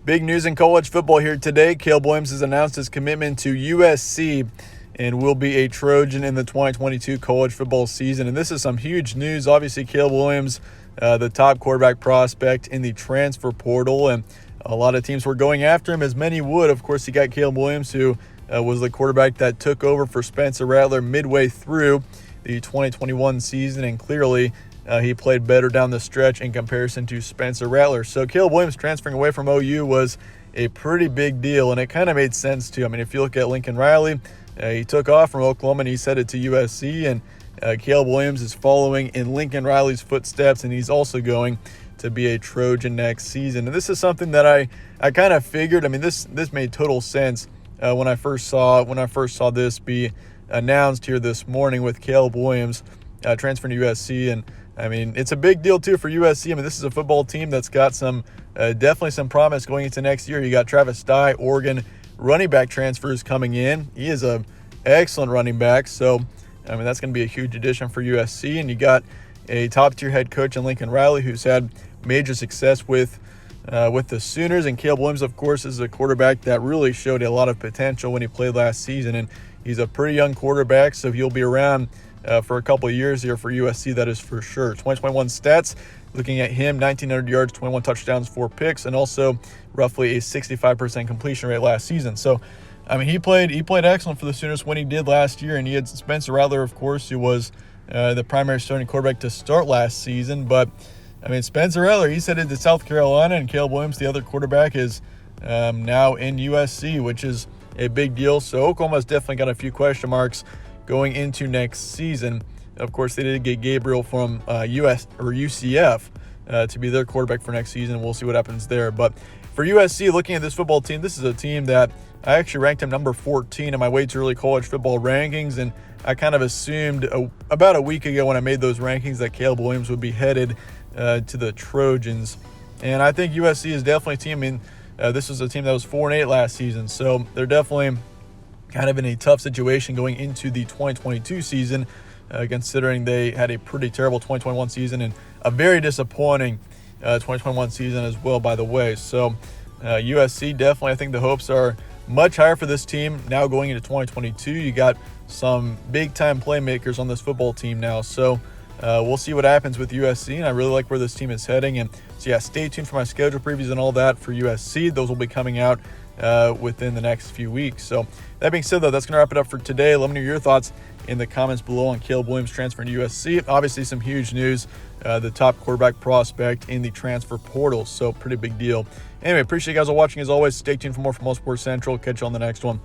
Big news in college football here today. Caleb Williams has announced his commitment to USC and will be a Trojan in the 2022 college football season. And this is some huge news. Obviously, Caleb Williams, the top quarterback prospect in the transfer portal, and a lot of teams were going after him, as many would. Of course, he got Caleb Williams, who was the quarterback that took over for Spencer Rattler midway through the 2021 season, and clearly he played better down the stretch in comparison to Spencer Rattler. So Caleb Williams transferring away from OU was a pretty big deal, and it kind of made sense too. I mean, if you look at Lincoln Riley, he took off from Oklahoma and he's headed to USC, and Caleb Williams is following in Lincoln Riley's footsteps, and he's also going to be a Trojan next season. And this is something that I kind of figured. I mean, this made total sense when I first saw this be announced here this morning with Caleb Williams transferring to USC. And I mean, it's a big deal too for USC. I mean, this is a football team that's got some definitely some promise going into next year. You got Travis Dye, Oregon running back transfers coming in. He is a excellent running back. So I mean, that's going to be a huge addition for USC. And you got a top-tier head coach in Lincoln Riley, who's had major success with the Sooners. And Caleb Williams, of course, is a quarterback that really showed a lot of potential when he played last season. And he's a pretty young quarterback, so he'll be around for a couple of years here for USC, that is for sure. 2021 stats, looking at him, 1,900 yards, 21 touchdowns, 4 picks, and also roughly a 65% completion rate last season. So, I mean, he played excellent for the Sooners when he did last year, and he had Spencer Rattler, of course, who was the primary starting quarterback to start last season. But, I mean, Spencer Rattler, he's headed to South Carolina, and Caleb Williams, the other quarterback, is now in USC, which is a big deal. So Oklahoma's definitely got a few question marks going into next season. Of course, they did get Gabriel from UCF to be their quarterback for next season. We'll see what happens there. But for USC, looking at this football team, this is a team that I actually ranked him number 14 in my way too early college football rankings, and I kind of assumed about a week ago when I made those rankings that Caleb Williams would be headed to the Trojans. And I think USC is definitely a team. I mean, this was a team that was 4-8 last season, so they're definitely kind of in a tough situation going into the 2022 season, considering they had a pretty terrible 2021 season and a very disappointing 2021 season as well, by the way. So USC, definitely, I think the hopes are much higher for this team now going into 2022. You got some big-time playmakers on this football team now. So we'll see what happens with USC, and I really like where this team is heading. And so, yeah, stay tuned for my schedule previews and all that for USC. Those will be coming out within the next few weeks. So that being said, though, that's going to wrap it up for today. Let me know your thoughts in the comments below on Caleb Williams transferring to USC. Obviously, some huge news. The top quarterback prospect in the transfer portal. So pretty big deal. Anyway, appreciate you guys all watching. As always, stay tuned for more from All Sports Central. Catch you on the next one.